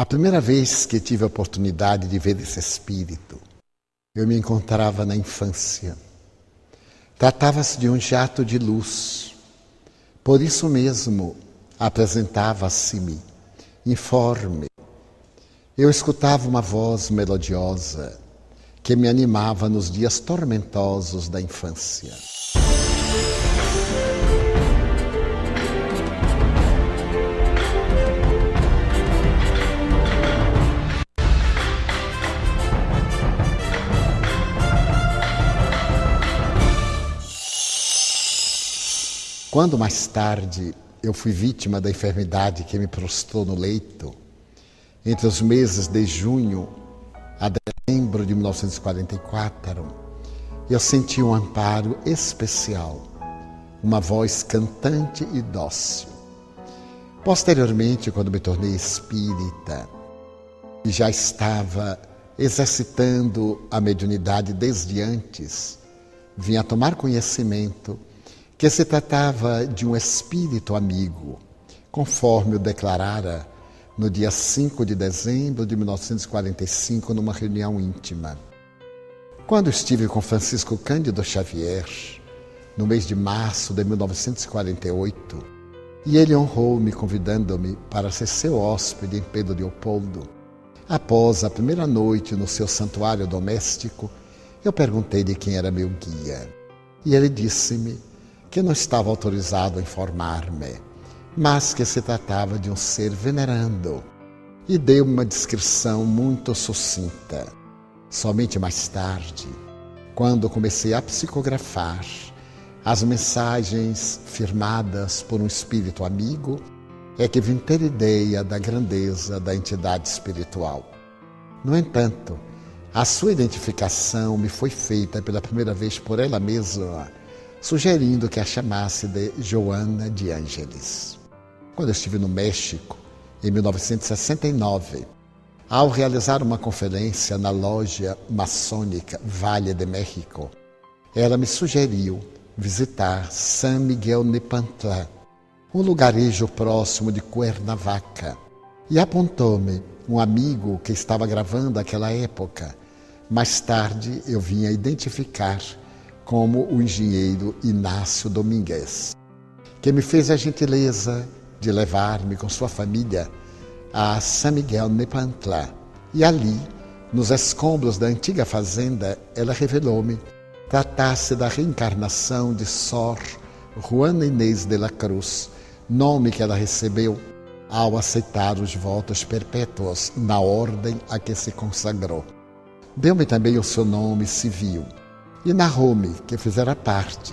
A primeira vez que tive a oportunidade de ver esse espírito, eu me encontrava na infância. Tratava-se de um jato de luz. Por isso mesmo, apresentava-se-me, informe. Eu escutava uma voz melodiosa que me animava nos dias tormentosos da infância. Quando mais tarde eu fui vítima da enfermidade que me prostrou no leito, entre os meses de junho a dezembro de 1944, eu senti um amparo especial, uma voz cantante e dócil. Posteriormente, quando me tornei espírita e já estava exercitando a mediunidade desde antes, vim a tomar conhecimento que se tratava de um espírito amigo, conforme eu declarara no dia 5 de dezembro de 1945, numa reunião íntima. Quando estive com Francisco Cândido Xavier, no mês de março de 1948, e ele honrou-me convidando-me para ser seu hóspede em Pedro Leopoldo, após a primeira noite no seu santuário doméstico, eu perguntei-lhe quem era meu guia. E ele disse-me que não estava autorizado a informar-me, mas que se tratava de um ser venerando, e deu uma descrição muito sucinta. Somente mais tarde, quando comecei a psicografar as mensagens firmadas por um espírito amigo, é que vim ter ideia da grandeza da entidade espiritual. No entanto, a sua identificação me foi feita pela primeira vez por ela mesma, sugerindo que a chamasse de Joana de Ângeles. Quando eu estive no México, em 1969, ao realizar uma conferência na loja maçônica Vale de México, ela me sugeriu visitar San Miguel Nepantla, um lugarejo próximo de Cuernavaca, e apontou-me um amigo que estava gravando aquela época. Mais tarde eu vim a identificar como o engenheiro Inácio Domingues, que me fez a gentileza de levar-me com sua família a San Miguel Nepantla. E ali, nos escombros da antiga fazenda, ela revelou-me tratar-se da reencarnação de Sor Juana Inês de la Cruz, nome que ela recebeu ao aceitar os votos perpétuos na ordem a que se consagrou. Deu-me também o seu nome civil e narrou-me que fizera parte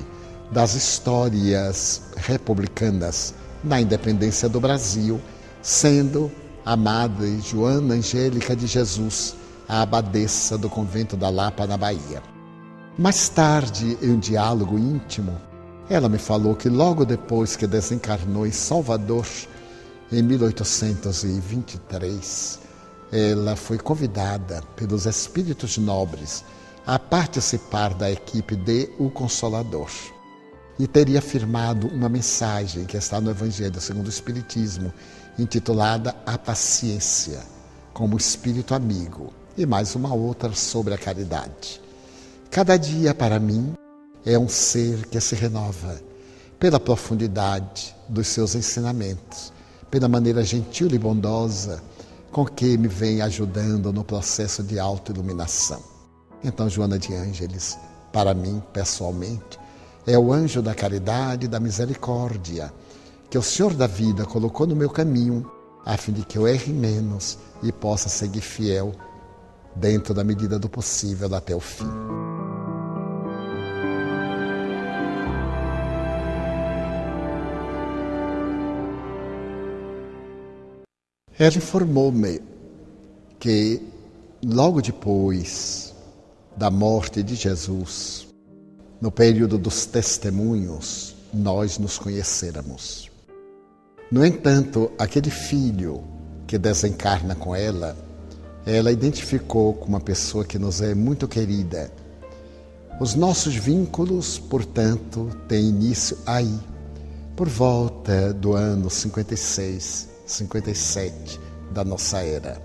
das histórias republicanas na independência do Brasil, sendo a Madre Joana Angélica de Jesus a abadesa do convento da Lapa, na Bahia. Mais tarde, em um diálogo íntimo, ela me falou que logo depois que desencarnou em Salvador, em 1823, ela foi convidada pelos espíritos nobres a participar da equipe de O Consolador. E teria firmado uma mensagem que está no Evangelho segundo o Espiritismo, intitulada A Paciência, como espírito amigo, e mais uma outra sobre a caridade. Cada dia, para mim, é um ser que se renova pela profundidade dos seus ensinamentos, pela maneira gentil e bondosa com que me vem ajudando no processo de autoiluminação. Então, Joana de Ângeles, para mim, pessoalmente, é o anjo da caridade e da misericórdia que o Senhor da vida colocou no meu caminho, a fim de que eu erre menos e possa seguir fiel, dentro da medida do possível, até o fim. Ela informou-me que, logo depois da morte de Jesus, no período dos testemunhos, nós nos conhecêramos. No entanto, aquele filho que desencarna com ela identificou como uma pessoa que nos é muito querida. Os nossos vínculos, portanto, têm início aí, por volta do ano 56, 57 da nossa era.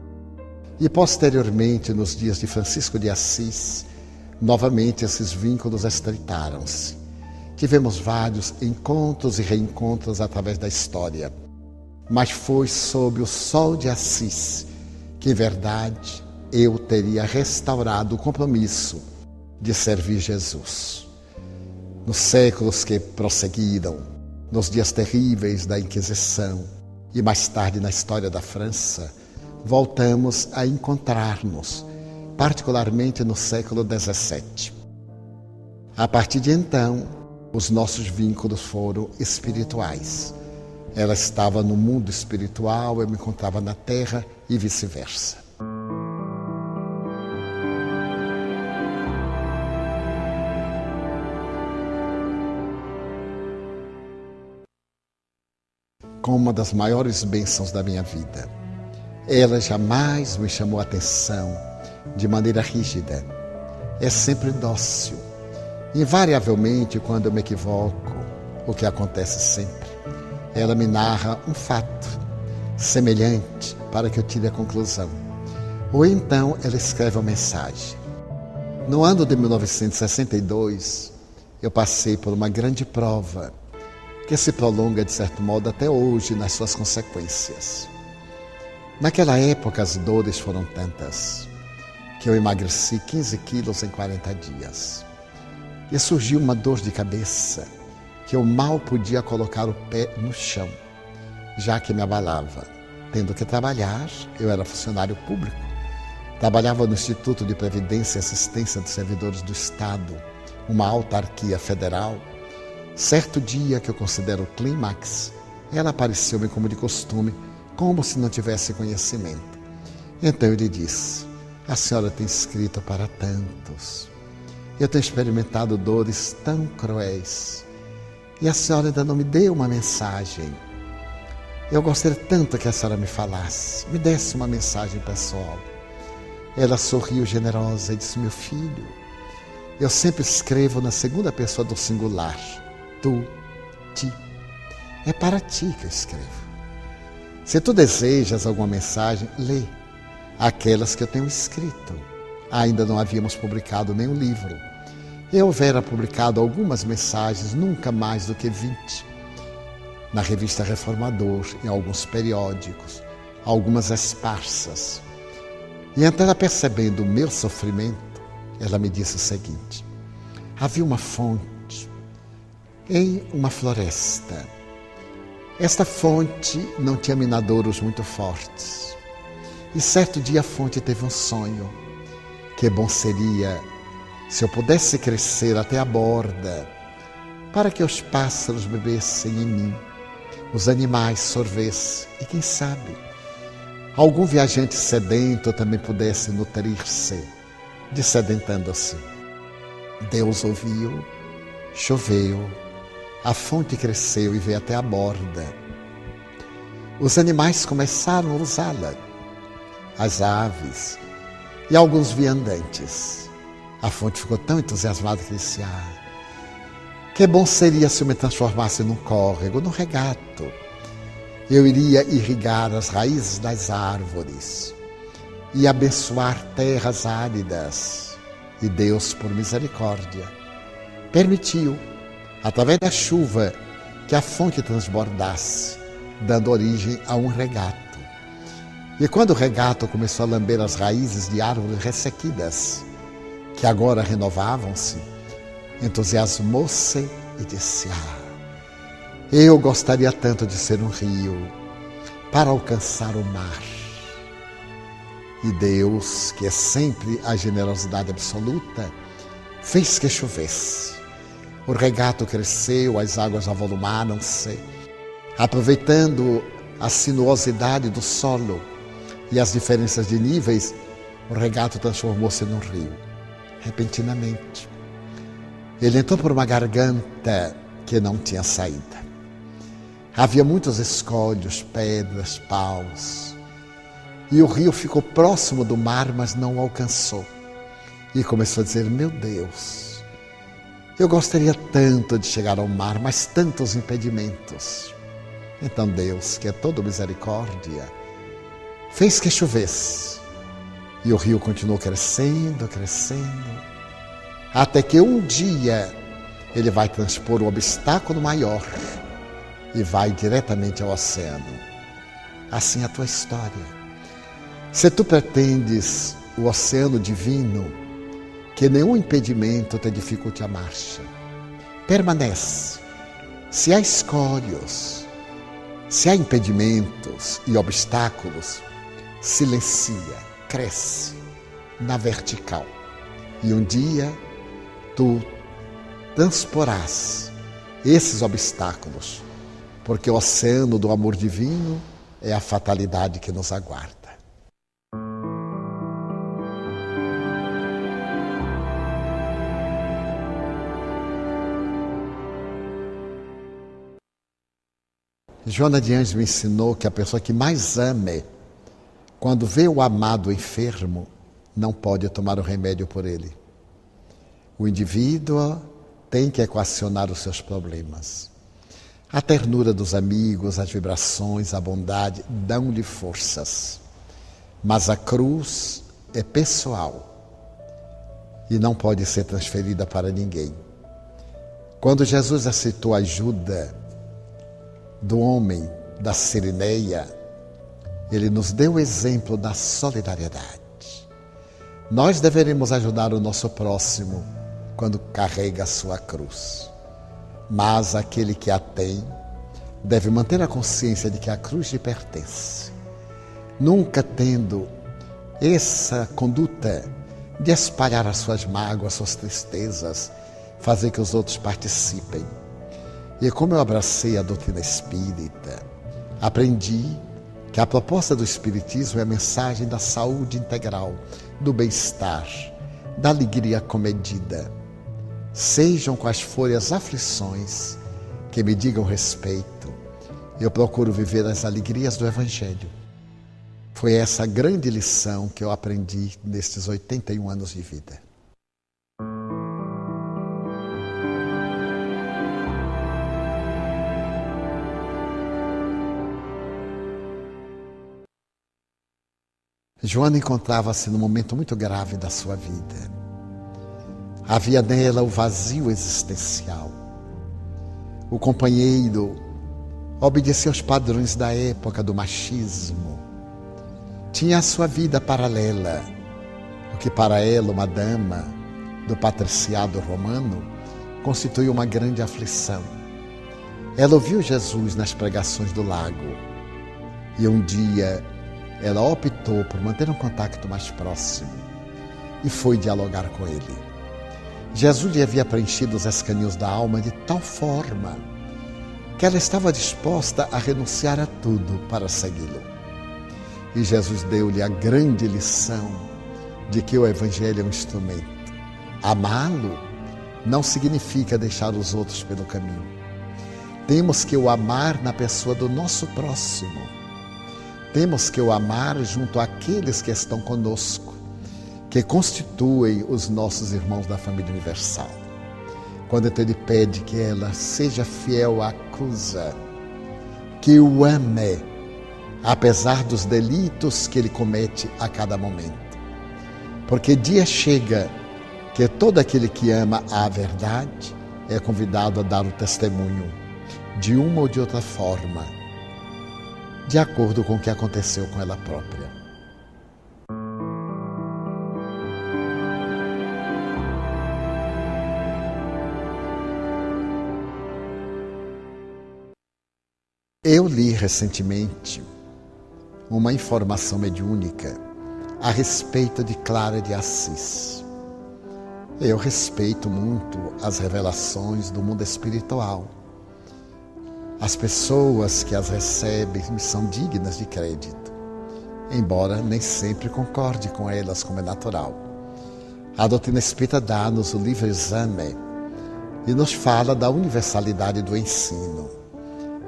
E posteriormente, nos dias de Francisco de Assis, novamente esses vínculos estreitaram-se. Tivemos vários encontros e reencontros através da história, mas foi sob o sol de Assis que, em verdade, eu teria restaurado o compromisso de servir Jesus. Nos séculos que prosseguiram, nos dias terríveis da Inquisição e mais tarde na história da França, voltamos a encontrar-nos, particularmente no século XVII. A partir de então, os nossos vínculos foram espirituais. Ela estava no mundo espiritual, eu me encontrava na terra e vice-versa. Com uma das maiores bênçãos da minha vida. Ela jamais me chamou a atenção de maneira rígida. É sempre dócil. Invariavelmente, quando eu me equivoco, o que acontece sempre, ela me narra um fato semelhante para que eu tire a conclusão. Ou então ela escreve uma mensagem. No ano de 1962, eu passei por uma grande prova que se prolonga, de certo modo, até hoje nas suas consequências. Naquela época, as dores foram tantas que eu emagreci 15 quilos em 40 dias. E surgiu uma dor de cabeça que eu mal podia colocar o pé no chão, já que me abalava. Tendo que trabalhar, eu era funcionário público, trabalhava no Instituto de Previdência e Assistência dos Servidores do Estado, uma autarquia federal. Certo dia, que eu considero o clímax, ela apareceu-me como de costume, como se não tivesse conhecimento. Então eu lhe disse: a senhora tem escrito para tantos. Eu tenho experimentado dores tão cruéis. E a senhora ainda não me deu uma mensagem. Eu gostaria tanto que a senhora me falasse, me desse uma mensagem pessoal. Ela sorriu generosa e disse: meu filho, eu sempre escrevo na segunda pessoa do singular. Tu, ti. É para ti que eu escrevo. Se tu desejas alguma mensagem, lê aquelas que eu tenho escrito. Ainda não havíamos publicado nenhum livro. Eu houvera publicado algumas mensagens, nunca mais do que 20, na revista Reformador, em alguns periódicos, algumas esparsas. E então, ela, percebendo o meu sofrimento, ela me disse o seguinte: havia uma fonte em uma floresta. Esta fonte não tinha minadouros muito fortes. E certo dia a fonte teve um sonho. Que bom seria se eu pudesse crescer até a borda, para que os pássaros bebessem em mim, os animais sorvessem e, quem sabe, algum viajante sedento também pudesse nutrir-se, dessedentando-se. Deus ouviu, choveu, a fonte cresceu e veio até a borda. Os animais começaram a usá-la, as aves e alguns viandantes. A fonte ficou tão entusiasmada que disse: que bom seria se eu me transformasse num córrego, num regato. Eu iria irrigar as raízes das árvores e abençoar terras áridas. E Deus, por misericórdia, permitiu, através da chuva, que a fonte transbordasse, dando origem a um regato. E quando o regato começou a lamber as raízes de árvores ressequidas, que agora renovavam-se, entusiasmou-se e disse: eu gostaria tanto de ser um rio para alcançar o mar. E Deus, que é sempre a generosidade absoluta, fez que chovesse. O regato cresceu, as águas avolumaram-se, aproveitando a sinuosidade do solo e as diferenças de níveis, o regato transformou-se num rio. Repentinamente, ele entrou por uma garganta que não tinha saída. Havia muitos escolhos, pedras, paus. E o rio ficou próximo do mar, mas não o alcançou. E começou a dizer: meu Deus, eu gostaria tanto de chegar ao mar, mas tantos impedimentos. Então Deus, que é todo misericórdia, fez que chovesse. E o rio continuou crescendo, crescendo, até que um dia ele vai transpor o obstáculo maior e vai diretamente ao oceano. Assim é a tua história. Se tu pretendes o oceano divino, que nenhum impedimento te dificulte a marcha. Permanece. Se há escolhos, se há impedimentos e obstáculos, silencia, cresce na vertical. E um dia tu transporás esses obstáculos, porque o oceano do amor divino é a fatalidade que nos aguarda. Joana de Ângeles me ensinou que a pessoa que mais ame, quando vê o amado enfermo, não pode tomar o remédio por ele. O indivíduo tem que equacionar os seus problemas. A ternura dos amigos, as vibrações, a bondade dão-lhe forças. Mas a cruz é pessoal e não pode ser transferida para ninguém. Quando Jesus aceitou a ajuda do homem da Sirineia, ele nos deu o exemplo da solidariedade. Nós deveremos ajudar o nosso próximo quando carrega a sua cruz. Mas aquele que a tem deve manter a consciência de que a cruz lhe pertence. Nunca tendo essa conduta de espalhar as suas mágoas, as suas tristezas, fazer que os outros participem. E como eu abracei a doutrina espírita, aprendi que a proposta do Espiritismo é a mensagem da saúde integral, do bem-estar, da alegria comedida. Sejam quais forem as aflições que me digam respeito, eu procuro viver as alegrias do Evangelho. Foi essa grande lição que eu aprendi nestes 81 anos de vida. Joana encontrava-se num momento muito grave da sua vida. Havia nela o vazio existencial. O companheiro obedecia aos padrões da época do machismo. Tinha a sua vida paralela, o que para ela, uma dama do patriciado romano, constituiu uma grande aflição. Ela ouviu Jesus nas pregações do lago e um dia ela optou por manter um contato mais próximo e foi dialogar com ele. Jesus lhe havia preenchido os escaninhos da alma de tal forma que ela estava disposta a renunciar a tudo para segui-lo. E Jesus deu-lhe a grande lição de que o Evangelho é um instrumento. Amá-lo não significa deixar os outros pelo caminho. Temos que o amar na pessoa do nosso próximo. Temos que o amar junto àqueles que estão conosco, que constituem os nossos irmãos da família universal. Quando então ele pede que ela seja fiel à cruz, que o ame, apesar dos delitos que ele comete a cada momento. Porque dia chega que todo aquele que ama a verdade é convidado a dar o testemunho de uma ou de outra forma, de acordo com o que aconteceu com ela própria. Eu li recentemente uma informação mediúnica a respeito de Clara de Assis. Eu respeito muito as revelações do mundo espiritual. As pessoas que as recebem são dignas de crédito, embora nem sempre concorde com elas, como é natural. A doutrina espírita dá-nos o livre exame e nos fala da universalidade do ensino.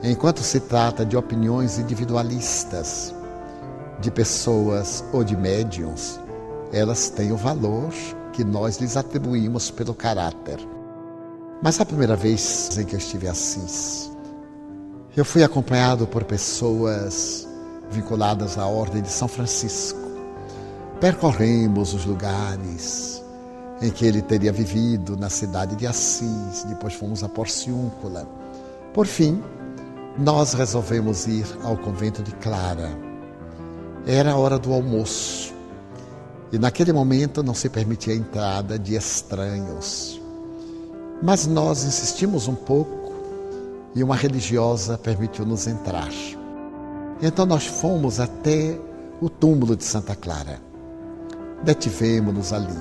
Enquanto se trata de opiniões individualistas, de pessoas ou de médiuns, elas têm o valor que nós lhes atribuímos pelo caráter. Mas a primeira vez em que eu estive em Assis, eu fui acompanhado por pessoas vinculadas à Ordem de São Francisco. Percorremos os lugares em que ele teria vivido na cidade de Assis, depois fomos a Porciúncula. Por fim, nós resolvemos ir ao convento de Clara. Era a hora do almoço e naquele momento não se permitia a entrada de estranhos. Mas nós insistimos um pouco e uma religiosa permitiu-nos entrar. Então nós fomos até o túmulo de Santa Clara. Detivemos-nos ali.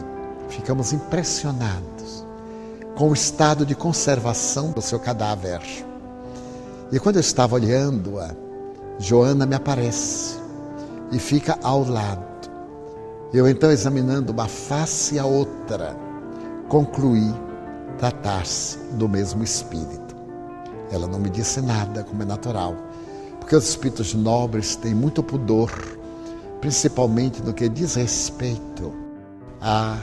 Ficamos impressionados com o estado de conservação do seu cadáver. E quando eu estava olhando-a, Joana me aparece e fica ao lado. Eu então, examinando uma face e a outra, concluí tratar-se do mesmo espírito. Ela não me disse nada, como é natural, porque os espíritos nobres têm muito pudor, principalmente no que diz respeito a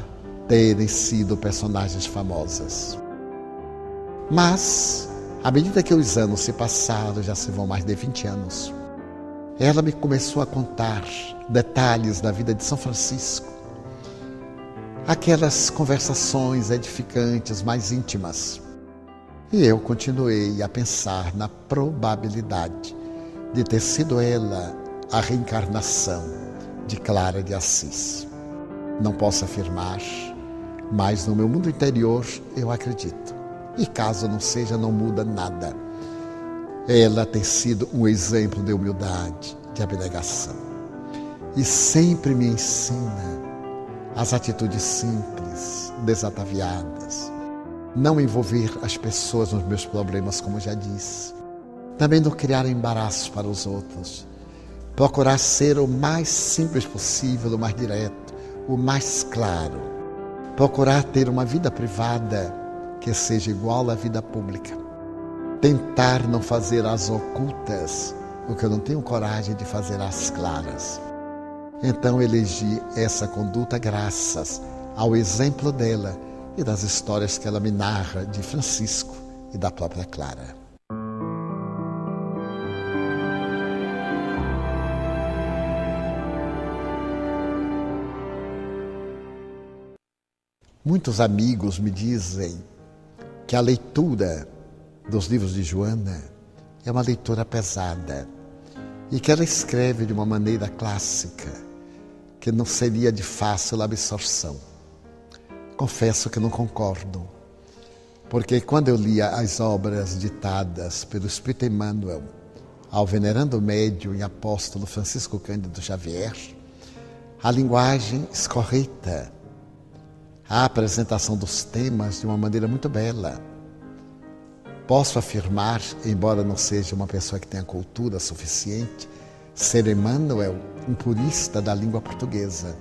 terem sido personagens famosas. Mas, à medida que os anos se passaram, já se vão mais de 20 anos, ela me começou a contar detalhes da vida de São Francisco, aquelas conversações edificantes, mais íntimas. E eu continuei a pensar na probabilidade de ter sido ela a reencarnação de Clara de Assis. Não posso afirmar, mas no meu mundo interior eu acredito. E caso não seja, não muda nada. Ela tem sido um exemplo de humildade, de abnegação. E sempre me ensina as atitudes simples, desataviadas. Não envolver as pessoas nos meus problemas, como já disse. Também não criar embaraço para os outros. Procurar ser o mais simples possível, o mais direto, o mais claro. Procurar ter uma vida privada que seja igual à vida pública. Tentar não fazer às ocultas o que eu não tenho coragem de fazer às claras. Então elegi essa conduta graças ao exemplo dela e das histórias que ela me narra de Francisco e da própria Clara. Muitos amigos me dizem que a leitura dos livros de Joana é uma leitura pesada e que ela escreve de uma maneira clássica, que não seria de fácil absorção. Confesso que não concordo, porque quando eu lia as obras ditadas pelo Espírito Emmanuel ao venerando médium e apóstolo Francisco Cândido Xavier, a linguagem escorreta, a apresentação dos temas de uma maneira muito bela. Posso afirmar, embora não seja uma pessoa que tenha cultura suficiente, ser Emmanuel um purista da língua portuguesa.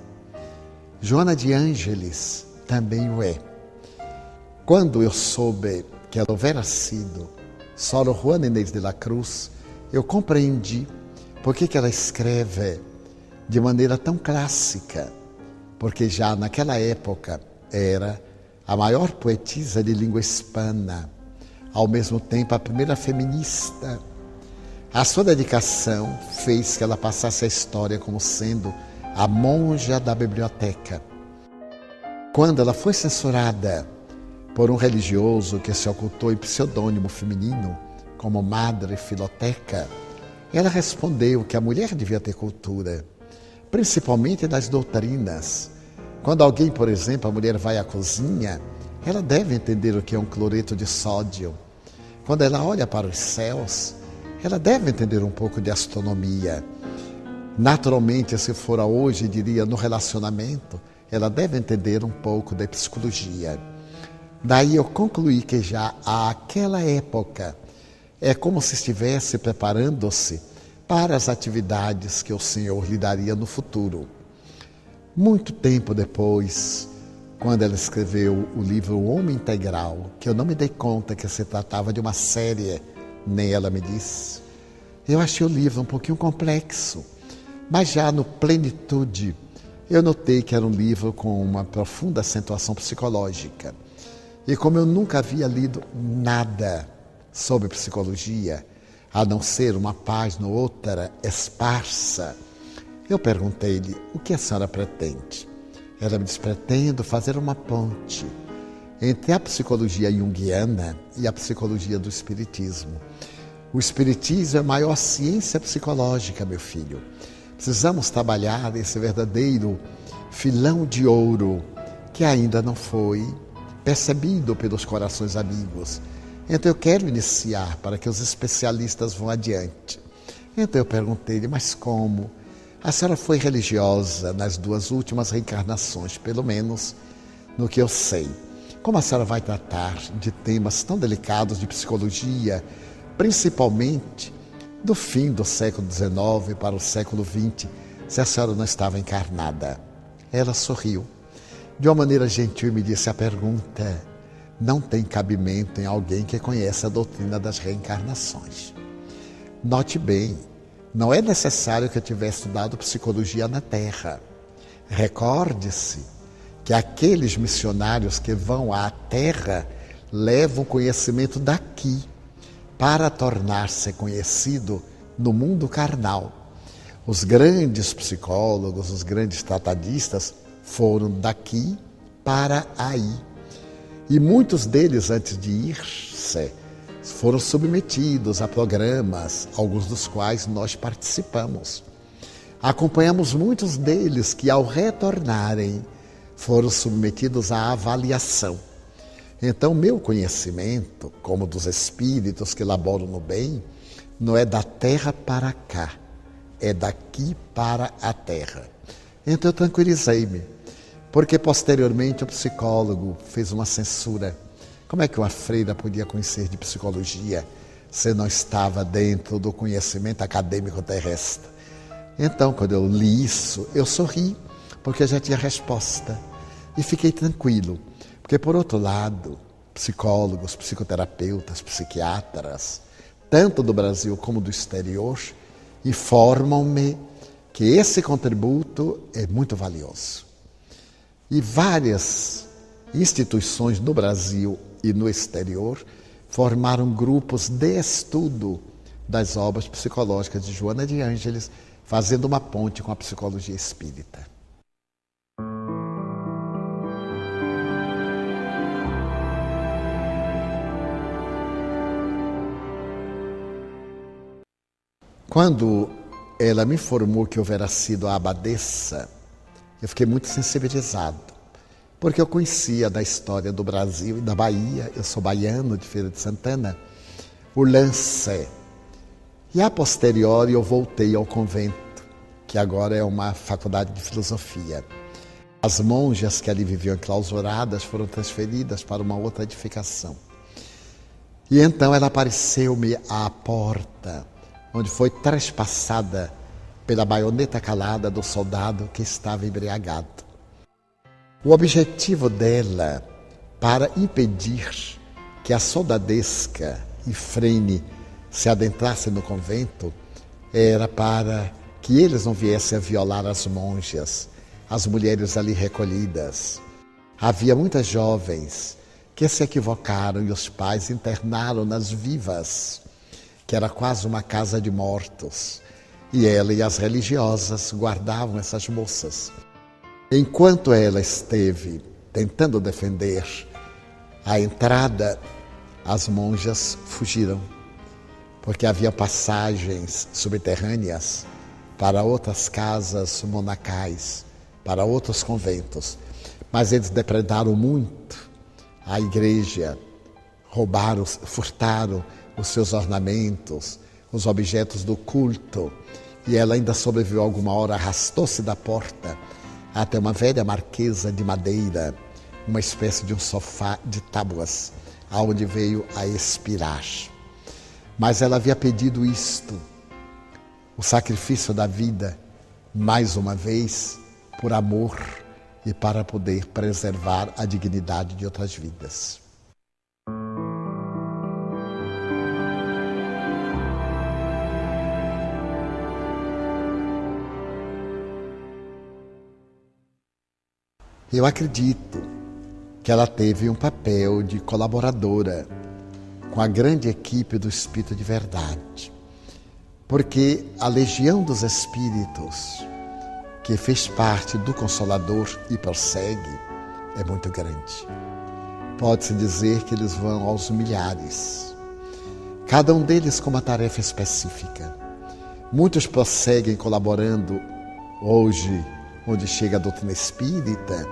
Joana de Ângeles também o é. Quando eu soube que ela houvera sido Sor Juana Inês de la Cruz, eu compreendi por que ela escreve de maneira tão clássica, porque já naquela época era a maior poetisa de língua hispana, ao mesmo tempo a primeira feminista. A sua dedicação fez que ela passasse a história como sendo a monja da biblioteca. Quando ela foi censurada por um religioso que se ocultou em pseudônimo feminino, como Madre Filoteca, ela respondeu que a mulher devia ter cultura, principalmente das doutrinas. Quando alguém, por exemplo, a mulher vai à cozinha, ela deve entender o que é um cloreto de sódio. Quando ela olha para os céus, ela deve entender um pouco de astronomia. Naturalmente, se fora hoje, diria, no relacionamento, ela deve entender um pouco de psicologia. Daí eu concluí que já àquela época é como se estivesse preparando-se para as atividades que o Senhor lhe daria no futuro. Muito tempo depois, quando ela escreveu o livro O Homem Integral, que eu não me dei conta que se tratava de uma série, nem ela me disse, eu achei o livro um pouquinho complexo, mas já no Plenitude, eu notei que era um livro com uma profunda acentuação psicológica. E como eu nunca havia lido nada sobre psicologia, a não ser uma página ou outra esparsa. Eu perguntei-lhe, o que a senhora pretende? Ela me disse, pretendo fazer uma ponte entre a psicologia junguiana e a psicologia do espiritismo. O espiritismo é a maior ciência psicológica, meu filho. Precisamos trabalhar esse verdadeiro filão de ouro que ainda não foi percebido pelos corações amigos. Então eu quero iniciar para que os especialistas vão adiante. Então eu perguntei-lhe, mas como? A senhora foi religiosa nas 2 últimas reencarnações, pelo menos no que eu sei. Como a senhora vai tratar de temas tão delicados de psicologia, principalmente do fim do século XIX para o século XX, se a senhora não estava encarnada? Ela sorriu. De uma maneira gentil me disse, a pergunta não tem cabimento em alguém que conhece a doutrina das reencarnações. Note bem, não é necessário que eu tivesse estudado psicologia na Terra. Recorde-se que aqueles missionários que vão à Terra levam conhecimento daqui para tornar-se conhecido no mundo carnal. Os grandes psicólogos, os grandes tratadistas foram daqui para aí. E muitos deles, antes de ir-se, foram submetidos a programas, alguns dos quais nós participamos. Acompanhamos muitos deles que, ao retornarem, foram submetidos à avaliação. Então, meu conhecimento, como dos espíritos que laboram no bem, não é da terra para cá, é daqui para a terra. Então, eu tranquilizei-me, porque posteriormente o psicólogo fez uma censura. Como é que uma freira podia conhecer de psicologia se não estava dentro do conhecimento acadêmico terrestre? Então, quando eu li isso, eu sorri, porque eu já tinha resposta. E fiquei tranquilo, porque, por outro lado, psicólogos, psicoterapeutas, psiquiatras, tanto do Brasil como do exterior, informam-me que esse contributo é muito valioso. E várias instituições no Brasil e no exterior formaram grupos de estudo das obras psicológicas de Joana de Ângeles, fazendo uma ponte com a psicologia espírita. Quando ela me informou que eu houvera sido a abadesa, eu fiquei muito sensibilizado, porque eu conhecia da história do Brasil e da Bahia, eu sou baiano de Feira de Santana, o lance. E a posteriori eu voltei ao convento, que agora é uma faculdade de filosofia. As monjas que ali viviam enclausuradas foram transferidas para uma outra edificação. E então ela apareceu-me à porta, onde foi trespassada pela baioneta calada do soldado que estava embriagado. O objetivo dela, para impedir que a soldadesca Ifrene se adentrasse no convento, era para que eles não viessem a violar as monjas, as mulheres ali recolhidas. Havia muitas jovens que se equivocaram e os pais internaram-nas vivas, que era quase uma casa de mortos, e ela e as religiosas guardavam essas moças. Enquanto ela esteve tentando defender a entrada, as monjas fugiram, porque havia passagens subterrâneas para outras casas monacais, para outros conventos. Mas eles depredaram muito a igreja, roubaram, furtaram os seus ornamentos, os objetos do culto, e ela ainda sobreviveu alguma hora, arrastou-se da porta até uma velha marquesa de madeira, uma espécie de um sofá de tábuas, aonde veio a expirar. Mas ela havia pedido isto, o sacrifício da vida, mais uma vez, por amor e para poder preservar a dignidade de outras vidas. Eu acredito que ela teve um papel de colaboradora com a grande equipe do Espírito de Verdade. porque a legião dos espíritos que fez parte do Consolador e prossegue é muito grande. Pode-se dizer que eles vão aos milhares, cada um deles com uma tarefa específica. Muitos prosseguem colaborando hoje, onde chega a doutrina espírita,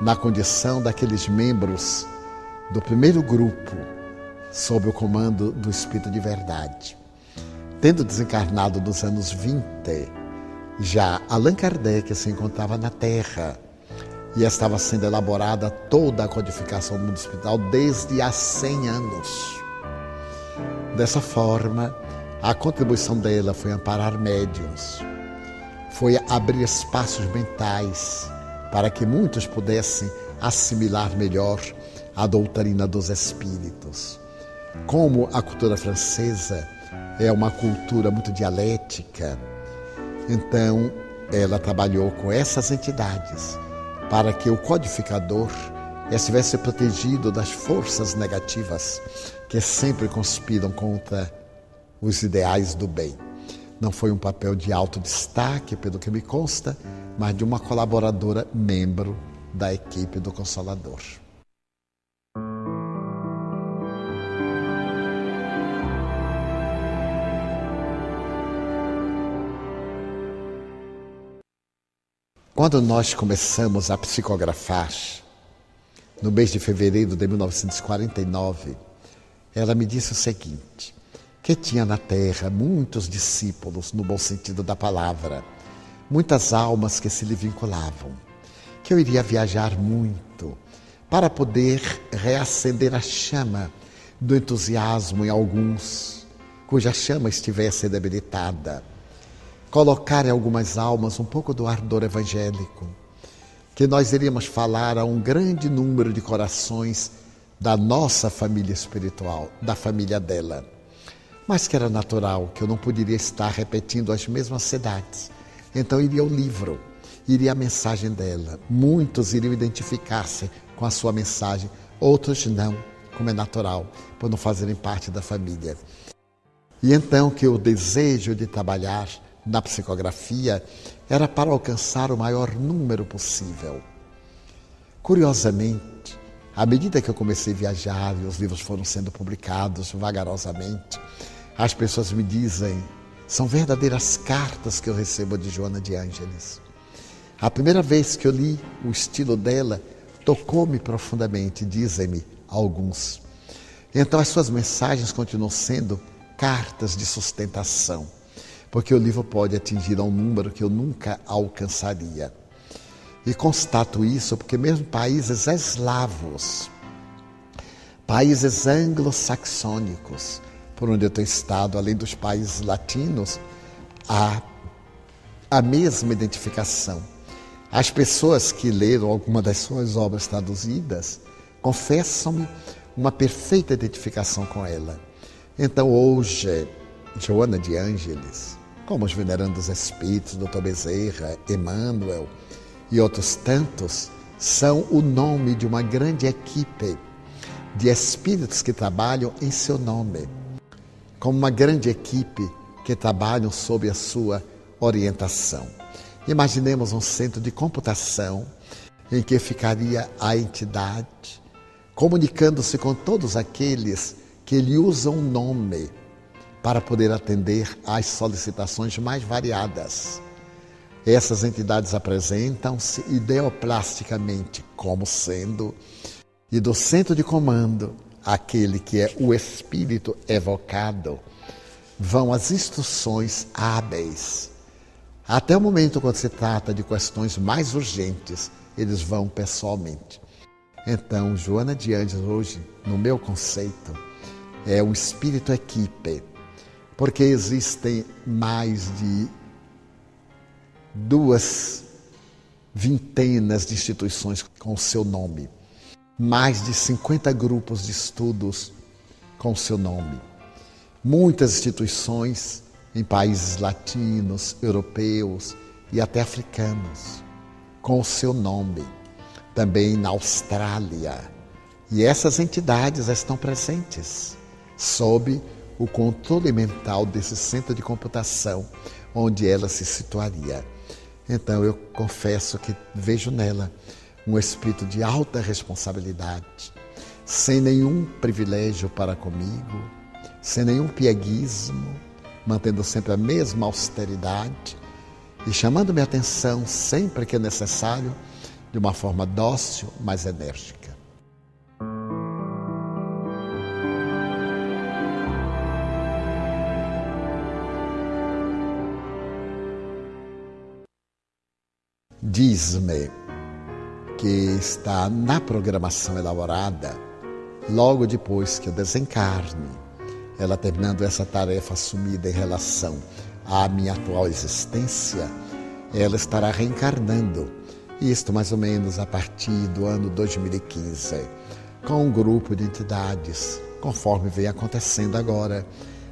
na condição daqueles membros do primeiro grupo, sob o comando do Espírito de Verdade. Tendo desencarnado nos anos 20, já Allan Kardec se encontrava na Terra e estava sendo elaborada toda a codificação do mundo espiritual desde há 100 anos. Dessa forma, a contribuição dela foi amparar médiuns, foi abrir espaços mentais para que muitos pudessem assimilar melhor a doutrina dos espíritos. Como a cultura francesa é uma cultura muito dialética, então ela trabalhou com essas entidades para que o codificador estivesse protegido das forças negativas que sempre conspiram contra os ideais do bem. Não foi um papel de alto destaque, pelo que me consta, mas de uma colaboradora membro da equipe do Consolador. Quando nós começamos a psicografar, no mês de fevereiro de 1949, ela me disse o seguinte, que tinha na Terra muitos discípulos, no bom sentido da palavra, muitas almas que se lhe vinculavam, que eu iria viajar muito para poder reacender a chama do entusiasmo em alguns, cuja chama estivesse debilitada, colocar em algumas almas um pouco do ardor evangélico, que nós iríamos falar a um grande número de corações da nossa família espiritual, da família dela. Mas que era natural, que eu não poderia estar repetindo as mesmas cidades. Então iria o livro, iria a mensagem dela. Muitos iriam identificar-se com a sua mensagem, outros não, como é natural, por não fazerem parte da família. E então que o desejo de trabalhar na psicografia era para alcançar o maior número possível. Curiosamente, à medida que eu comecei a viajar e os livros foram sendo publicados vagarosamente, as pessoas me dizem, são verdadeiras cartas que eu recebo de Joana de Ângeles. A primeira vez que eu li o estilo dela, tocou-me profundamente, dizem-me alguns. Então as suas mensagens continuam sendo cartas de sustentação, porque o livro pode atingir a um número que eu nunca alcançaria. E constato isso porque mesmo países eslavos, países anglo-saxônicos, por onde eu tenho estado, além dos países latinos, há a mesma identificação. As pessoas que leram alguma das suas obras traduzidas confessam-me uma perfeita identificação com ela. Então hoje, Joana de Ângeles, como os venerandos espíritos, Dr. Bezerra, Emmanuel e outros tantos, são o nome de uma grande equipe de espíritos que trabalham em seu nome, como uma grande equipe que trabalham sob a sua orientação. Imaginemos um centro de computação em que ficaria a entidade comunicando-se com todos aqueles que lhe usam o nome para poder atender às solicitações mais variadas. Essas entidades apresentam-se ideoplasticamente como sendo, e do centro de comando, aquele que é o espírito evocado, vão as instruções hábeis. Até o momento quando se trata de questões mais urgentes, eles vão pessoalmente. Então, Joana de Ângeles hoje, no meu conceito, é um espírito equipe, porque existem mais de 2 vintenas de instituições com o seu nome, mais de 50 grupos de estudos com o seu nome, muitas instituições em países latinos, europeus e até africanos, com o seu nome, também na Austrália. E essas entidades estão presentes sob o controle mental desse centro de computação onde ela se situaria. Então eu confesso que vejo nela um espírito de alta responsabilidade, sem nenhum privilégio para comigo, sem nenhum pieguismo, mantendo sempre a mesma austeridade e chamando minha atenção sempre que é necessário, de uma forma dócil, mas enérgica. Diz-me que está na programação elaborada, logo depois que eu desencarne, ela terminando essa tarefa assumida em relação à minha atual existência, ela estará reencarnando, isto mais ou menos a partir do ano 2015, com um grupo de entidades, conforme vem acontecendo agora,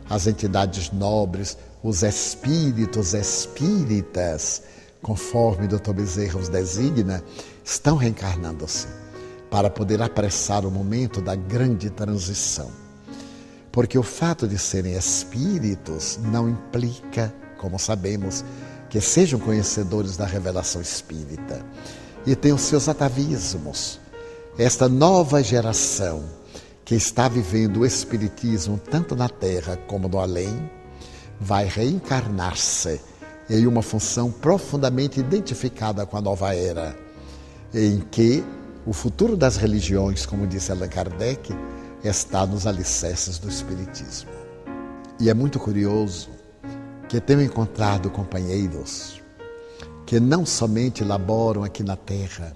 as entidades nobres, os espíritos espíritas, conforme Dr. Bezerra os designa, estão reencarnando-se para poder apressar o momento da grande transição. Porque o fato de serem espíritos não implica, como sabemos, que sejam conhecedores da revelação espírita e têm os seus atavismos. Esta nova geração que está vivendo o espiritismo tanto na Terra como no além, vai reencarnar-se em uma função profundamente identificada com a nova era, em que o futuro das religiões, como disse Allan Kardec, está nos alicerces do Espiritismo. E é muito curioso que tenho encontrado companheiros que não somente laboram aqui na Terra,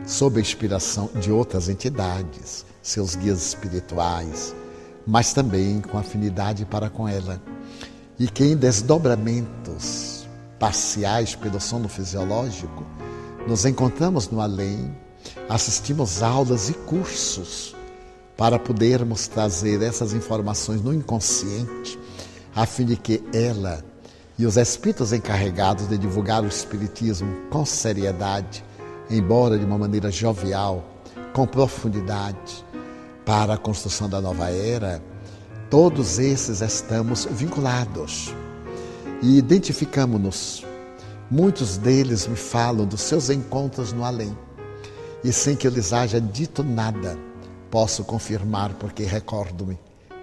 sob a inspiração de outras entidades, seus guias espirituais, mas também com afinidade para com ela, e que em desdobramentos parciais pelo sono fisiológico, nos encontramos no além, assistimos aulas e cursos para podermos trazer essas informações no inconsciente, a fim de que ela e os espíritos encarregados de divulgar o Espiritismo com seriedade, embora de uma maneira jovial, com profundidade, para a construção da nova era, todos esses estamos vinculados. E identificamos-nos. Muitos deles me falam dos seus encontros no além. E sem que eu lhes haja dito nada, posso confirmar porque recordo-me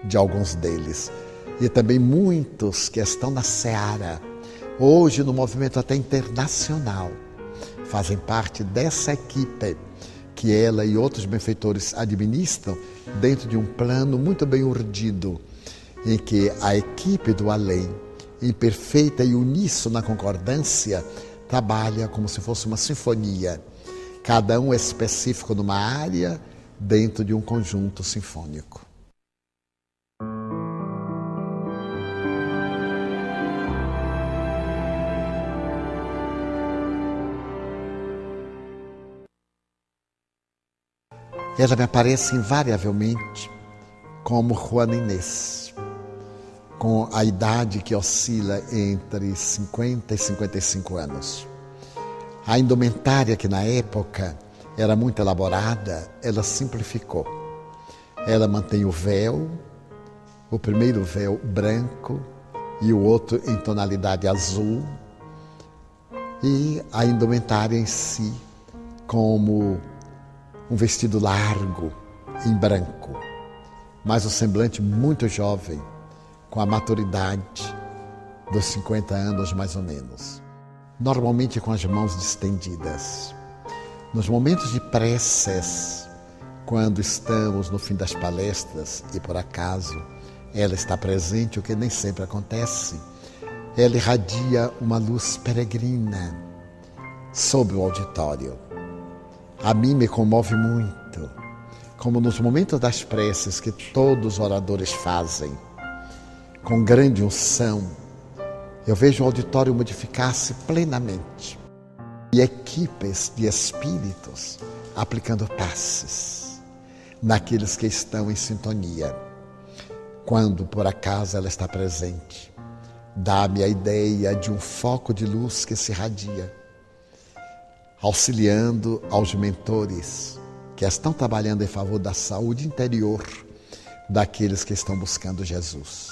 de alguns deles. E também muitos que estão na seara, hoje no movimento até internacional, fazem parte dessa equipe que ela e outros benfeitores administram dentro de um plano muito bem urdido, em que a equipe do além, em perfeita e uníssona concordância, trabalha como se fosse uma sinfonia, cada um específico numa área dentro de um conjunto sinfônico. Ela me aparece invariavelmente como Juana Inês, com a idade que oscila entre 50 e 55 anos. A indumentária, que na época era muito elaborada, ela simplificou. Ela mantém o véu, o primeiro véu branco e o outro em tonalidade azul, e a indumentária em si como um vestido largo, em branco, mas o semblante muito jovem, com a maturidade dos 50 anos mais ou menos. Normalmente com as mãos distendidas. Nos momentos de preces, quando estamos no fim das palestras e por acaso ela está presente, o que nem sempre acontece, ela irradia uma luz peregrina sobre o auditório. A mim me comove muito, como nos momentos das preces que todos os oradores fazem, com grande unção, eu vejo o auditório modificar-se plenamente e equipes de espíritos aplicando passes naqueles que estão em sintonia. Quando por acaso ela está presente, dá-me a ideia de um foco de luz que se irradia, auxiliando aos mentores que estão trabalhando em favor da saúde interior daqueles que estão buscando Jesus.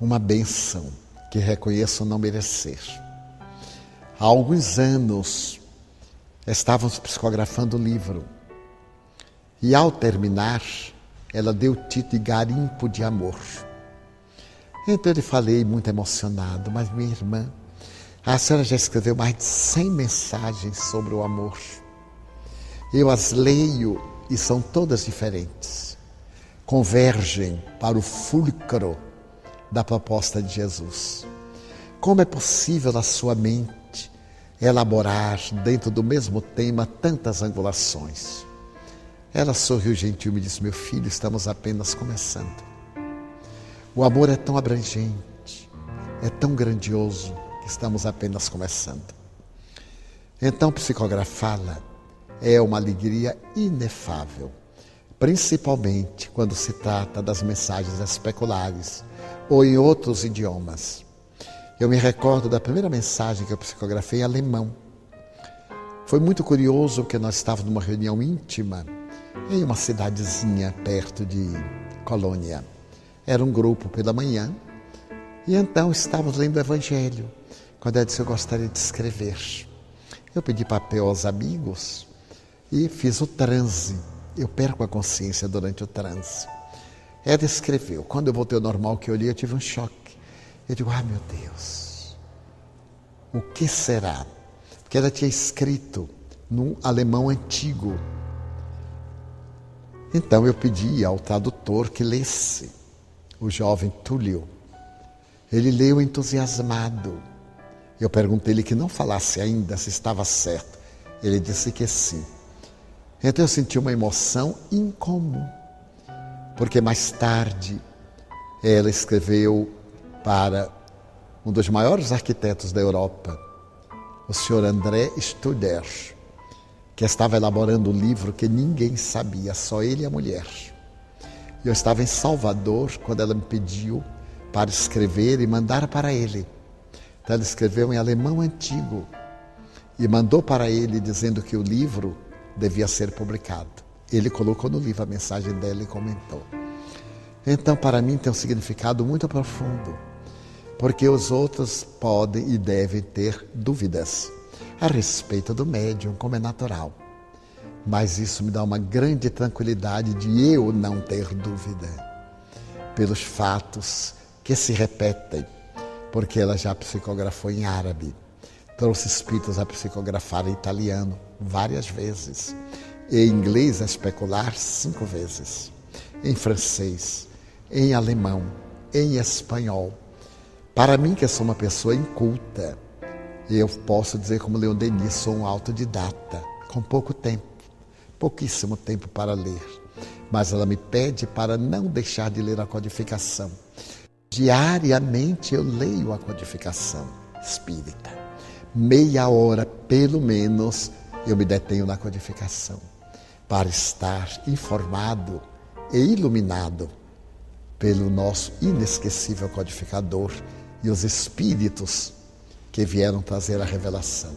uma bênção que reconheço não merecer. Há alguns anos estávamos psicografando o livro e, ao terminar, ela deu o título de Garimpo de Amor. Então eu lhe falei muito emocionado: mas minha irmã, a senhora já escreveu mais de 100 mensagens sobre o amor. Eu as leio e são todas diferentes. Convergem para o fulcro da proposta de Jesus. Como é possível a sua mente elaborar dentro do mesmo tema tantas angulações? Ela sorriu gentil e me disse: meu filho, estamos apenas começando. O amor é tão abrangente, é tão grandioso, que estamos apenas começando. Então, psicografá-la é uma alegria inefável, principalmente quando se trata das mensagens especulares ou em outros idiomas. Eu me recordo da primeira mensagem que eu psicografei em alemão. Foi muito curioso porque nós estávamos numa reunião íntima em uma cidadezinha perto de Colônia. Era um grupo pela manhã e então estávamos lendo o Evangelho, quando ela disse: eu gostaria de escrever. Eu pedi papel aos amigos e fiz o transe. Eu perco a consciência durante o transe. Ela escreveu. Quando eu voltei ao normal, que eu li, eu tive um choque. Eu digo: ah, meu Deus, o que será? Porque ela tinha escrito num alemão antigo. Então eu pedi ao tradutor que lesse. O jovem Túlio, ele leu entusiasmado. Eu perguntei-lhe que não falasse ainda se estava certo. Ele disse que sim. Então eu senti uma emoção incomum, porque mais tarde ela escreveu para um dos maiores arquitetos da Europa, o senhor André Studer, que estava elaborando um livro que ninguém sabia, só ele e a mulher. Eu estava em Salvador quando ela me pediu para escrever e mandar para ele. Então ela escreveu em alemão antigo e mandou para ele dizendo que o livro devia ser publicado. Ele colocou no livro a mensagem dela e comentou. Então, para mim, tem um significado muito profundo, porque os outros podem e devem ter dúvidas a respeito do médium, como é natural. Mas isso me dá uma grande tranquilidade de eu não ter dúvida, pelos fatos que se repetem, porque ela já psicografou em árabe, trouxe espíritos a psicografar em italiano várias vezes, em inglês a especular 5 vezes, em francês, em alemão, em espanhol. Para mim, que sou uma pessoa inculta, eu posso dizer como Leon Denis, sou um autodidata, com pouco tempo, pouquíssimo tempo para ler. Mas ela me pede para não deixar de ler a codificação. Diariamente eu leio a codificação espírita. Meia hora, pelo menos, eu me detenho na codificação, para estar informado e iluminado pelo nosso inesquecível codificador e os espíritos que vieram trazer a revelação.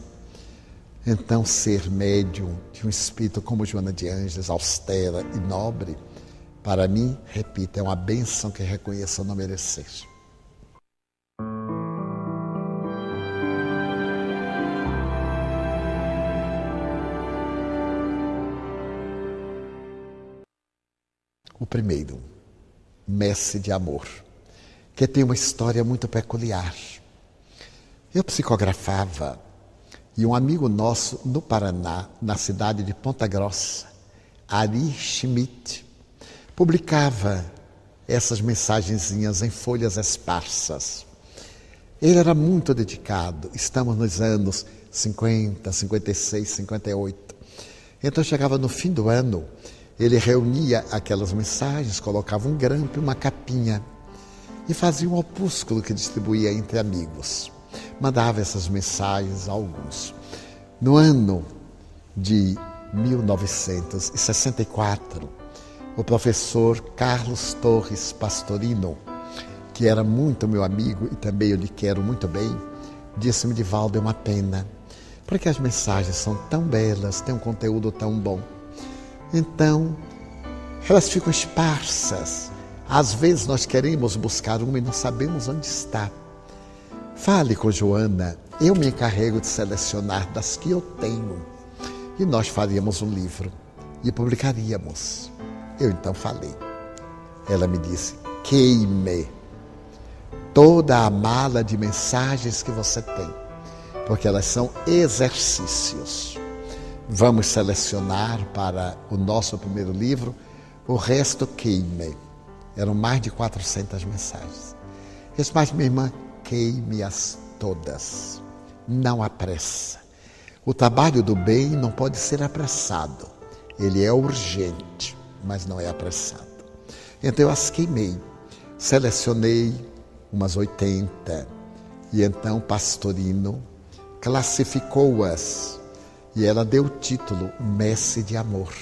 Então, ser médium de um espírito como Joana de Ângeles, austera e nobre, para mim, repito, é uma bênção que reconheço não merecer. O primeiro, Messe de Amor, que tem uma história muito peculiar. Eu psicografava e um amigo nosso no Paraná, na cidade de Ponta Grossa, Ari Schmidt, publicava essas mensagenzinhas em folhas esparsas. Ele era muito dedicado, estamos nos anos 50, 56, 58. Então chegava no fim do ano, ele reunia aquelas mensagens, colocava um grampo e uma capinha e fazia um opúsculo que distribuía entre amigos. Mandava essas mensagens a alguns. No ano de 1964, o professor Carlos Torres Pastorino, que era muito meu amigo e também eu lhe quero muito bem, disse-me: Divaldo, é uma pena, porque as mensagens são tão belas, têm um conteúdo tão bom. Então, elas ficam esparsas Às vezes nós queremos buscar uma e não sabemos onde está. Fale com Joana, eu me encarrego de selecionar das que eu tenho. E nós faríamos um livro e publicaríamos. Eu então falei. Ela me disse, queime toda a mala de mensagens que você tem, porque elas são exercícios. Vamos selecionar para o nosso primeiro livro, o resto queime. Eram mais de 400 mensagens. Eu disse, mas minha irmã, queime-as todas. Não apressa. O trabalho do bem não pode ser apressado. Ele é urgente, mas não é apressado. Então eu as queimei. Selecionei umas 80. E então Pastorino classificou-as. E ela deu o título Messe de Amor.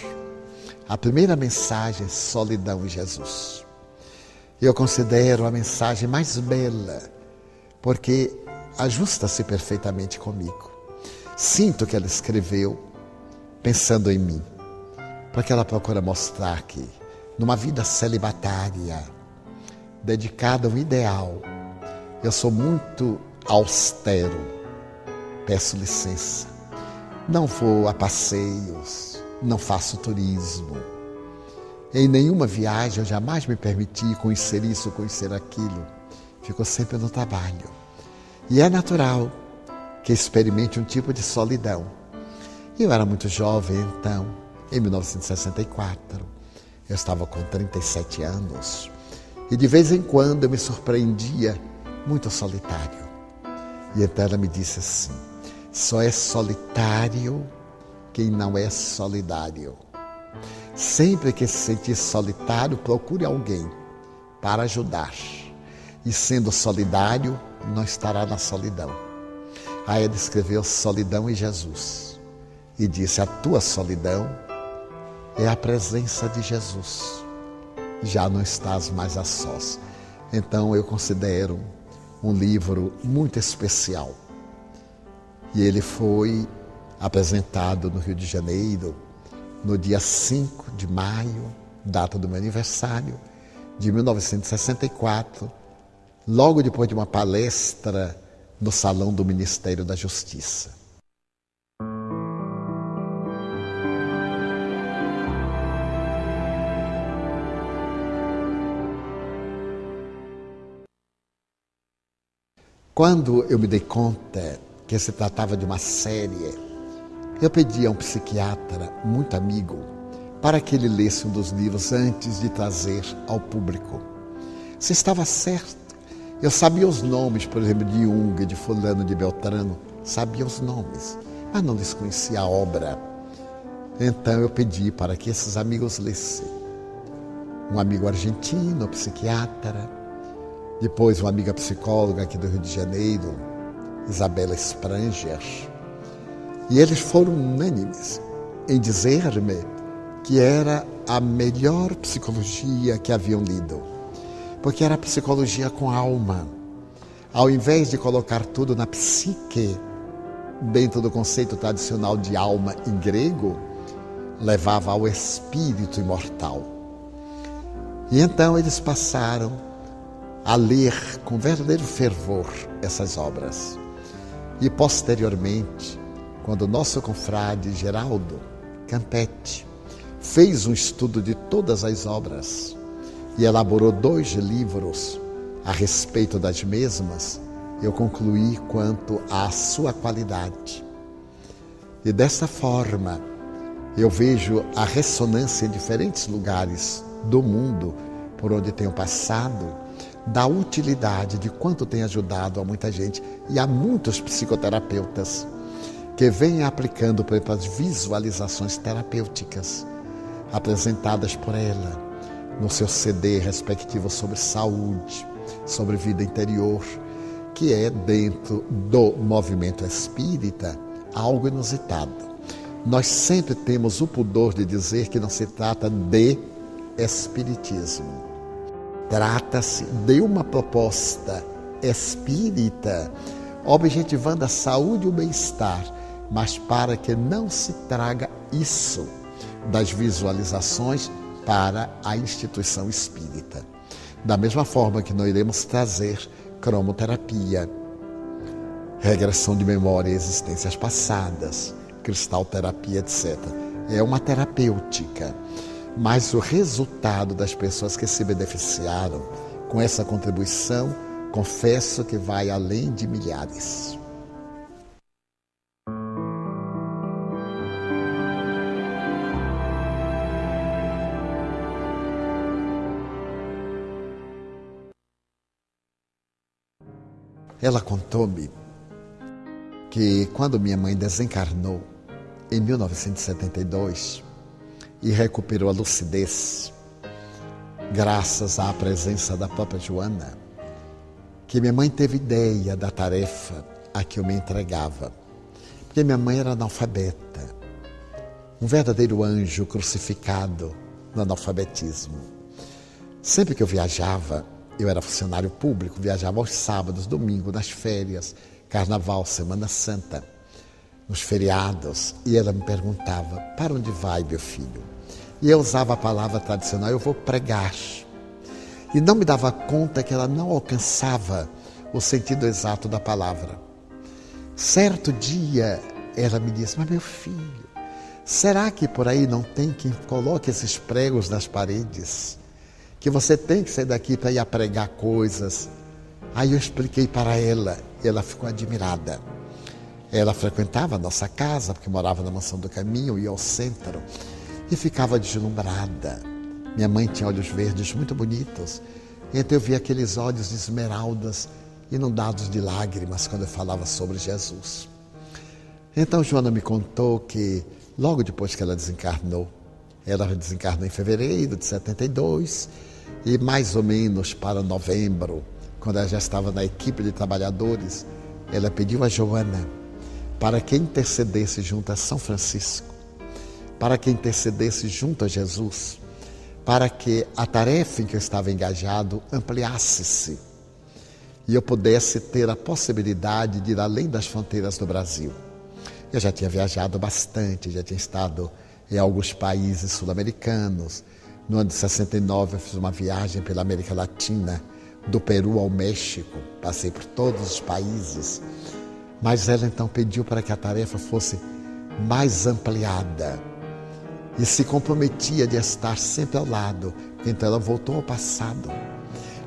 A primeira mensagem, solidão em Jesus. Eu considero a mensagem mais bela, porque ajusta-se perfeitamente comigo. Sinto que ela escreveu pensando em mim, porque ela procura mostrar que, numa vida celibatária, dedicada ao ideal, eu sou muito austero, peço licença. Não vou a passeios, não faço turismo. Em nenhuma viagem eu jamais me permiti conhecer isso, conhecer aquilo. Fico sempre no trabalho. E é natural que experimente um tipo de solidão. Eu era muito jovem então, em 1964. Eu estava com 37 anos. E de vez em quando eu me surpreendia muito solitário. E então ela me disse assim, só é solitário quem não é solidário. Sempre que se sentir solitário, procure alguém para ajudar. E sendo solidário, não estará na solidão. Aí ele escreveu solidão em Jesus. E disse, a tua solidão é a presença de Jesus. Já não estás mais a sós. Então eu considero um livro muito especial. E ele foi apresentado no Rio de Janeiro, no dia 5 de maio, data do meu aniversário, de 1964, logo depois de uma palestra no Salão do Ministério da Justiça. Quando eu me dei conta que se tratava de uma série, eu pedi a um psiquiatra muito amigo para que ele lesse um dos livros antes de trazer ao público. Se estava certo, eu sabia os nomes, por exemplo, de Jung, de fulano, de Beltrano, sabia os nomes, mas não desconhecia a obra. Então eu pedi para que esses amigos lessem. Um amigo argentino, psiquiatra, depois uma amiga psicóloga aqui do Rio de Janeiro, Isabela Spranger. E eles foram unânimes em dizer-me que era a melhor psicologia que haviam lido. Porque era psicologia com alma. Ao invés de colocar tudo na psique, dentro do conceito tradicional de alma em grego, levava ao espírito imortal. E então eles passaram a ler com verdadeiro fervor essas obras. E posteriormente, quando o nosso confrade Geraldo Campetti fez um estudo de todas as obras e elaborou 2 livros a respeito das mesmas, eu concluí quanto à sua qualidade. E dessa forma, eu vejo a ressonância em diferentes lugares do mundo por onde tenho passado, da utilidade de quanto tem ajudado a muita gente e a muitos psicoterapeutas que vêm aplicando, por exemplo, as visualizações terapêuticas apresentadas por ela no seu CD respectivo sobre saúde, sobre vida interior, que é, dentro do movimento espírita, algo inusitado. Nós sempre temos o pudor de dizer que não se trata de espiritismo. Trata-se de uma proposta espírita, objetivando a saúde e o bem-estar, mas para que não se traga isso das visualizações para a instituição espírita. Da mesma forma que não iremos trazer cromoterapia, regressão de memória e existências passadas, cristalterapia, etc. É uma terapêutica, mas o resultado das pessoas que se beneficiaram com essa contribuição, confesso que vai além de milhares. Ela contou-me que quando minha mãe desencarnou, em 1972, e recuperou a lucidez, graças à presença da própria Joana, que minha mãe teve ideia da tarefa a que eu me entregava. Porque minha mãe era analfabeta, um verdadeiro anjo crucificado no analfabetismo. Sempre que eu viajava, eu era funcionário público, viajava aos sábados, domingos, nas férias, carnaval, Semana Santa, nos feriados, e ela me perguntava: para onde vai, meu filho? E eu usava a palavra tradicional: eu vou pregar. E não me dava conta que ela não alcançava o sentido exato da palavra. Certo dia, ela me disse: mas meu filho, será que por aí não tem quem coloque esses pregos nas paredes? Que você tem que sair daqui para ir a pregar coisas. Aí eu expliquei para ela e ela ficou admirada. Ela frequentava a nossa casa, porque morava na Mansão do Caminho, ia ao centro, e ficava deslumbrada. Minha mãe tinha olhos verdes muito bonitos, então eu via aqueles olhos de esmeraldas inundados de lágrimas quando eu falava sobre Jesus. Então Joana me contou que logo depois que ela desencarnou em fevereiro de 72, e mais ou menos para novembro, quando ela já estava na equipe de trabalhadores, ela pediu a Joana para que intercedesse junto a São Francisco, para que intercedesse junto a Jesus, para que a tarefa em que eu estava engajado ampliasse-se e eu pudesse ter a possibilidade de ir além das fronteiras do Brasil. Eu já tinha viajado bastante, já tinha estado em alguns países sul-americanos. No ano de 69 eu fiz uma viagem pela América Latina, do Peru ao México, passei por todos os países. Mas ela então pediu para que a tarefa fosse mais ampliada e se comprometia de estar sempre ao lado. Então ela voltou ao passado,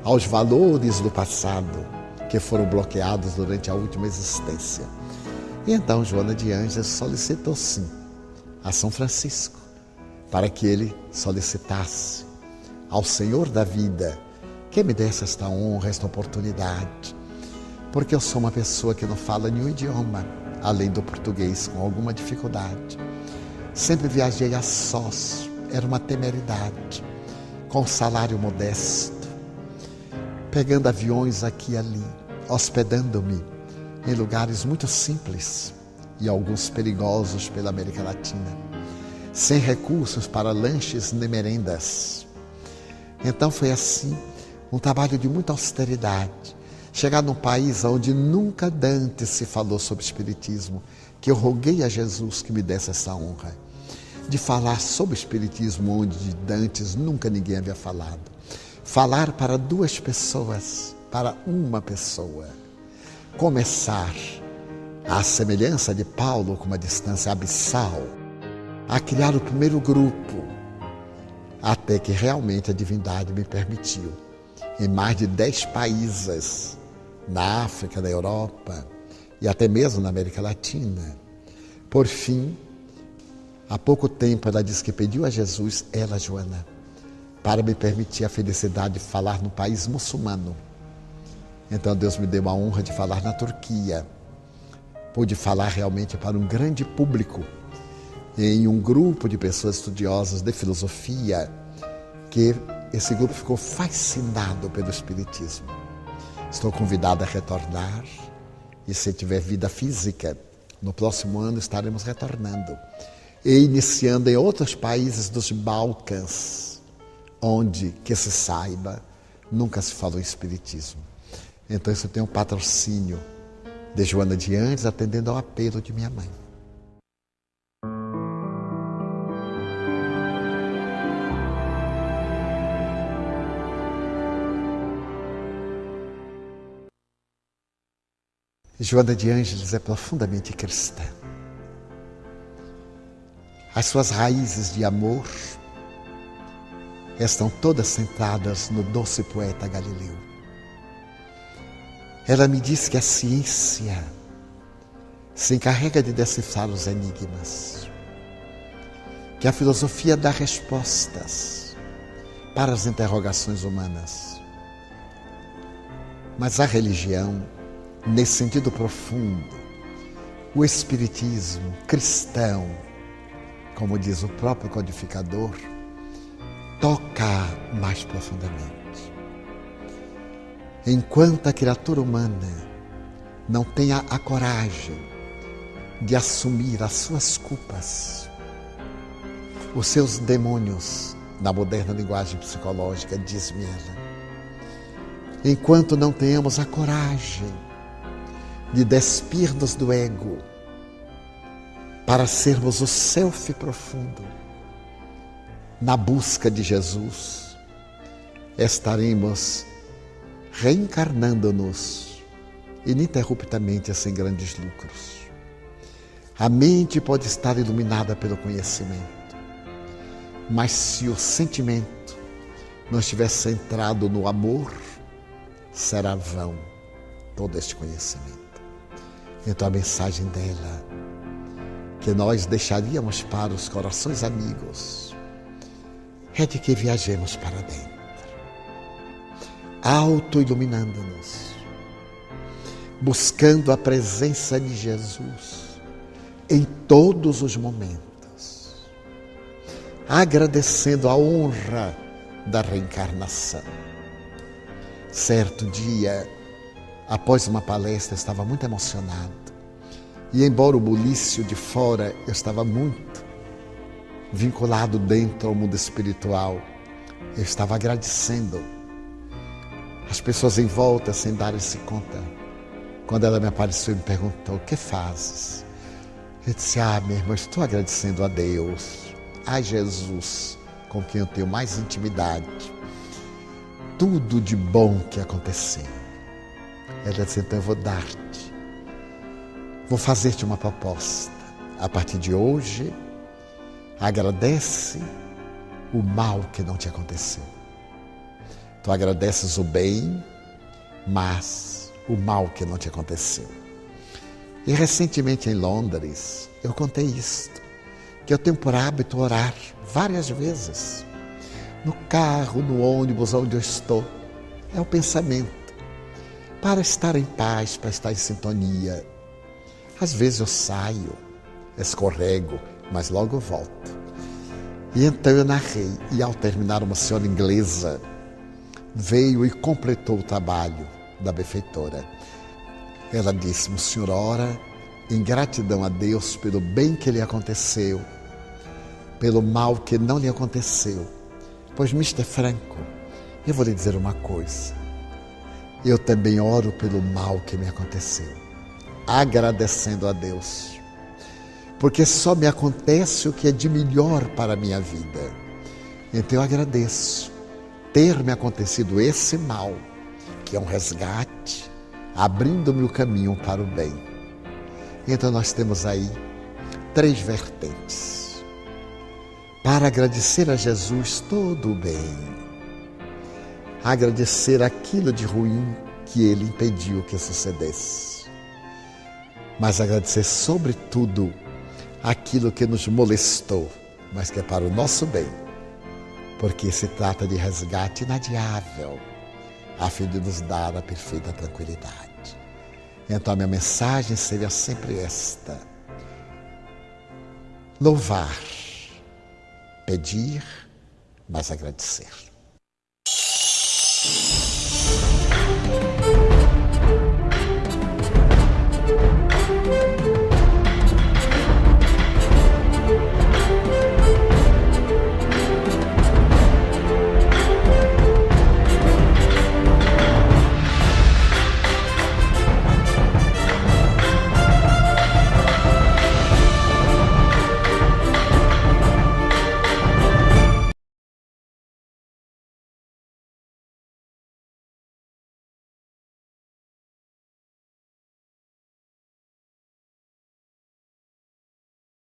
aos valores do passado que foram bloqueados durante a última existência. E então Joana de Ângeles solicitou sim a São Francisco para que ele solicitasse ao Senhor da vida que me desse esta honra, esta oportunidade, porque eu sou uma pessoa que não fala nenhum idioma, além do português, com alguma dificuldade. Sempre viajei a sós, era uma temeridade, com salário modesto, pegando aviões aqui e ali, hospedando-me em lugares muito simples e alguns perigosos pela América Latina, sem recursos para lanches nem merendas. Então foi assim, um trabalho de muita austeridade, chegar num país onde nunca dantes se falou sobre espiritismo, que eu roguei a Jesus que me desse essa honra, de falar sobre espiritismo onde de dantes nunca ninguém havia falado. Falar para duas pessoas, para uma pessoa. Começar, à semelhança de Paulo, com uma distância abissal, a criar o primeiro grupo, até que realmente a divindade me permitiu, em mais de 10 países, na África, na Europa e até mesmo na América Latina. Por fim, há pouco tempo ela disse que pediu a Jesus, ela, Joana, para me permitir a felicidade de falar no país muçulmano. Então Deus me deu a honra de falar na Turquia. Pude falar realmente para um grande público, em um grupo de pessoas estudiosas de filosofia, que esse grupo ficou fascinado pelo Espiritismo. Estou convidado a retornar e, se tiver vida física, no próximo ano estaremos retornando e iniciando em outros países dos Balcãs, onde, que se saiba, nunca se falou em Espiritismo. Então isso tem um patrocínio de Joana de Ângeles, atendendo ao apelo de minha mãe. Joana de Ângeles é profundamente cristã. As suas raízes de amor estão todas centradas no doce poeta Galileu. Ela me diz que a ciência se encarrega de decifrar os enigmas, que a filosofia dá respostas para as interrogações humanas. Mas a religião, nesse sentido profundo, o espiritismo cristão, como diz o próprio codificador, toca mais profundamente. Enquanto a criatura humana não tenha a coragem de assumir as suas culpas, os seus demônios, na moderna linguagem psicológica, diz-me ela, enquanto não tenhamos a coragem de despir-nos do ego para sermos o self profundo, na busca de Jesus, estaremos reencarnando-nos ininterruptamente sem grandes lucros. A mente pode estar iluminada pelo conhecimento, mas se o sentimento não estiver centrado no amor, será vão todo este conhecimento. Então a mensagem dela, que nós deixaríamos para os corações amigos, é de que viajemos para dentro, auto-iluminando-nos, buscando a presença de Jesus em todos os momentos, agradecendo a honra da reencarnação. Certo dia, após uma palestra, eu estava muito emocionado. E embora o bulício de fora, eu estava muito vinculado dentro ao mundo espiritual. Eu estava agradecendo as pessoas em volta sem darem-se conta. Quando ela me apareceu e me perguntou, o que fazes? Eu disse, minha irmã, estou agradecendo a Deus, a Jesus, com quem eu tenho mais intimidade. Tudo de bom que aconteceu. Ela disse, então eu vou fazer-te uma proposta. A partir de hoje, agradece o mal que não te aconteceu. Tu agradeces o bem, mas o mal que não te aconteceu. E recentemente em Londres, eu contei isto, que eu tenho por hábito orar várias vezes. No carro, no ônibus, onde eu estou. É o pensamento. Para estar em paz, para estar em sintonia. Às vezes eu saio, escorrego, mas logo volto. E então eu narrei, e ao terminar, uma senhora inglesa veio e completou o trabalho da benfeitora. Ela disse, o senhor ora em gratidão a Deus pelo bem que lhe aconteceu, pelo mal que não lhe aconteceu. Pois, Mr. Franco, eu vou lhe dizer uma coisa. Eu também oro pelo mal que me aconteceu, agradecendo a Deus. Porque só me acontece o que é de melhor para a minha vida. Então eu agradeço ter me acontecido esse mal, que é um resgate, abrindo-me o caminho para o bem. Então nós temos aí 3 vertentes. Para agradecer a Jesus todo o bem. Agradecer aquilo de ruim que Ele impediu que sucedesse. Mas agradecer sobretudo aquilo que nos molestou, mas que é para o nosso bem. Porque se trata de resgate inadiável, a fim de nos dar a perfeita tranquilidade. Então a minha mensagem seria sempre esta: louvar, pedir, mas agradecer.